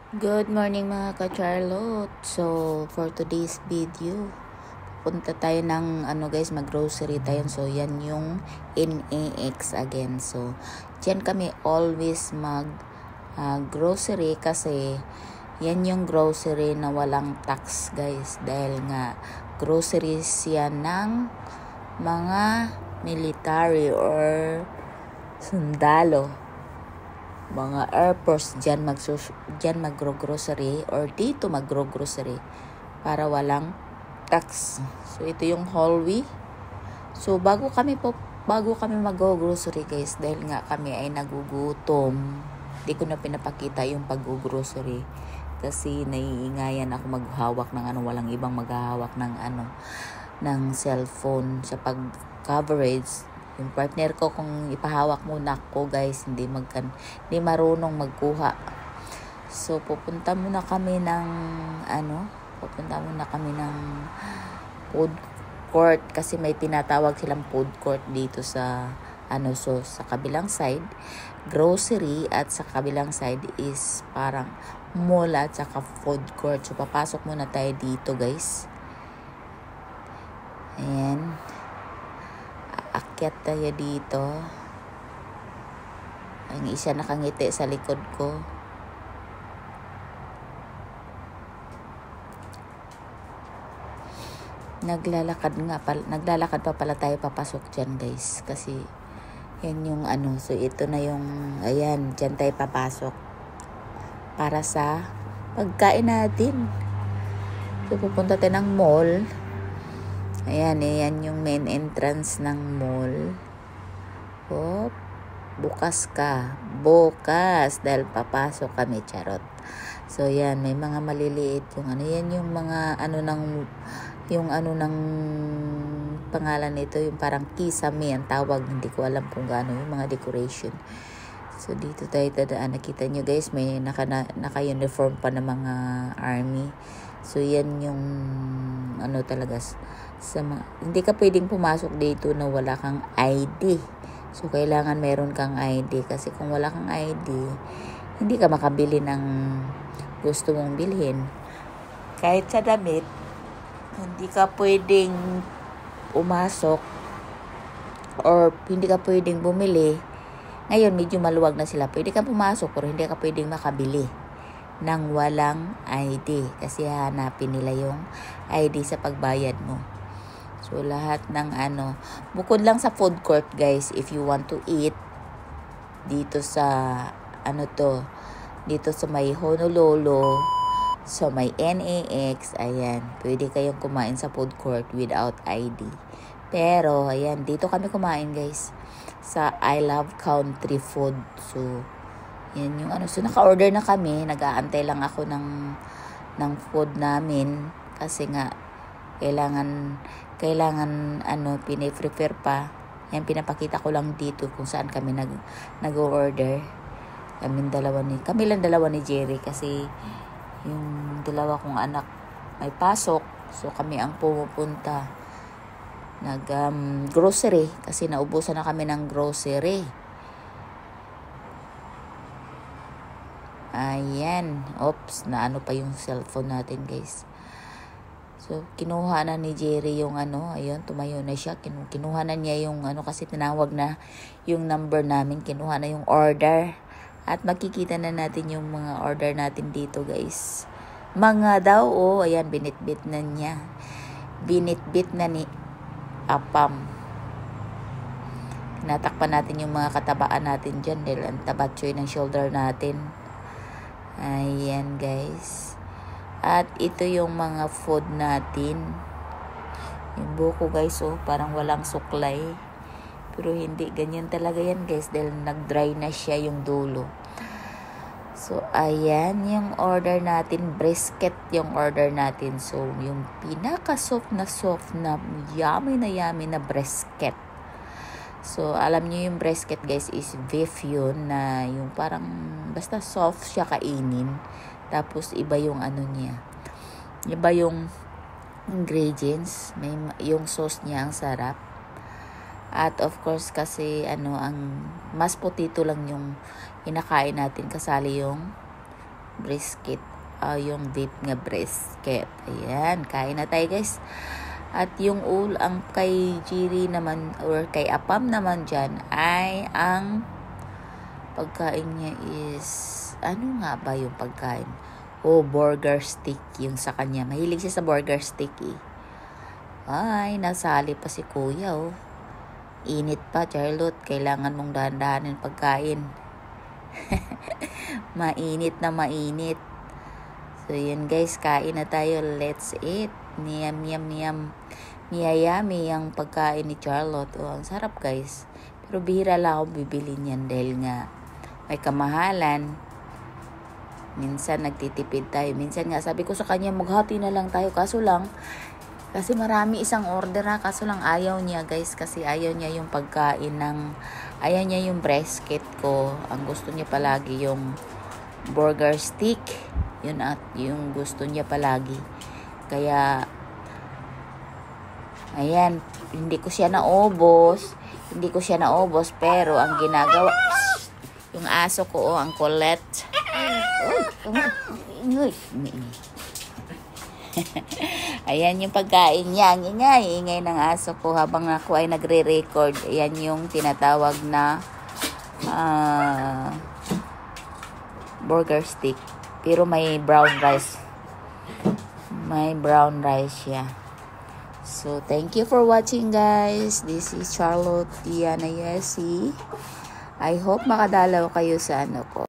Good morning mga ka-Charlotte. So, for today's video, punta tayo ng guys, mag-grocery tayo. So, yan yung NAX again. So, diyan kami always grocery kasi yan yung grocery na walang tax guys. Dahil nga groceries yan ng mga military or sundalo, mga Air Force dyan magro-grocery or dito magro-grocery para walang tax. So ito yung hallway. So bago kami mag-grocery guys, dahil nga kami ay nagugutom, di ko na pinapakita yung pag-grocery kasi naiingayan ako maghawak ng walang ibang maghahawak ng cellphone sa pag-coverage. Yung partner ko, kung ipahawak muna ko guys, hindi marunong magkuha. So pupunta muna kami ng food court kasi may tinatawag silang food court dito sa so sa kabilang side grocery at sa kabilang side is parang mall at saka food court. So papasok muna tayo dito guys. Ayan. Akyat tayo dito. Ang isa nakangiti sa likod ko. Naglalakad pa pala tayo papasok dyan guys. Kasi yan yung so ito na yung, ayan, dyan tayo papasok. Para sa pagkain natin. So pupunta tayo ng mall. Ayan yung main entrance ng mall. Hop. Bukas dahil papasok kami, charot. So yan, may mga maliliit yung yan yung mga ng pangalan nito, yung parang kisame ang tawag, hindi ko alam kung gaano yung mga decoration. So dito tayo tadaan, nakita nyo guys, may naka-uniform pa ng mga army. So yan yung talaga hindi ka pwedeng pumasok dito na wala kang ID. So kailangan meron kang ID kasi kung wala kang ID, hindi ka makabili ng gusto mong bilhin. Kahit sa damit, hindi ka pwedeng pumasok or hindi ka pwedeng bumili. Ngayon medyo maluwag na sila. Pwede kang pumasok pero hindi ka pwedeng makabili ng walang ID kasi hanapin nila yung ID sa pagbayad mo. So lahat ng bukod lang sa food court guys, if you want to eat dito sa dito sa may Honolulu, so may NAX, ayan, pwede kayong kumain sa food court without ID. Pero ayan, dito kami kumain guys sa I Love Country Food. So yan yung so naka-order na kami, nag-aantay lang ako ng food namin kasi nga kailangan pine-prepare pa. Yan, pinapakita ko lang dito kung saan kami nag-order. Kami lang dalawa ni Jerry kasi yung dalawa kong anak may pasok. So kami ang pumupunta grocery kasi naubusan na kami ng grocery. Ayan. Oops, pa yung cellphone natin guys. So, kinuha na ni Jerry yung ayun, tumayo na siya. Kinuha na niya yung kasi tinawag na yung number namin. Kinuha na yung order. At makikita na natin yung mga order natin dito, guys. Mga daw, ayan, binitbit na niya. Binitbit na ni Apam. Natakpan natin yung mga katabaan natin dyan. Dahil ang tabatsoy ng shoulder natin. Ayan, guys. At ito yung mga food natin. Yung buko guys, parang walang suklay. Pero hindi, ganyan talaga yan guys. Dahil nag-dry na siya yung dulo. So, ayan yung order natin. Brisket yung order natin. So, yung pinaka-soft na yummy na brisket. So, alam niyo yung brisket guys is beef yun na yung parang basta soft siya kainin. Tapos iba yung niya. Iba yung ingredients, yung sauce niya ang sarap. At of course kasi ang mas potato lang yung kinakain natin kasali yung brisket. Yung beef nga brisket. Ayan, kain na tayo guys. At yung ang kay Jiri naman or kay Apam naman dyan ay ang pagkain niya is ano nga ba yung pagkain? Burger stick yung sa kanya. Mahilig siya sa burger stick eh. Ay, nasali pa si kuya oh. Init pa, Charlotte. Kailangan mong dahan-dahanin pagkain. Mainit na mainit. So, yun guys. Kain na tayo. Let's eat. Niyam, yam, yam. Miyayami ang pagkain ni Charlotte. Ang sarap guys. Pero bihira lang ako bibili niyan dahil nga may kamahalan. Minsan nagtitipid tayo. Minsan nga sabi ko sa kanya maghati na lang tayo. Kaso lang, kasi marami isang order ha. Kaso lang ayaw niya guys. Kasi ayaw niya yung pagkain ng, ayaw niya yung brisket ko. Ang gusto niya palagi yung burger stick. Yun at yung gusto niya palagi. Kaya, ayan, hindi ko siya naubos. Pero ang ginagawa, yung aso ko, ang Colette. Ayan yung pagkain niya. Ang ingay ng aso ko habang ako ay nagre-record. Ayan yung tinatawag na burger stick. Pero may brown rice. Siya. So, thank you for watching guys. This is Charlotte Diana Yesi. I hope makadalaw kayo sa ano ko.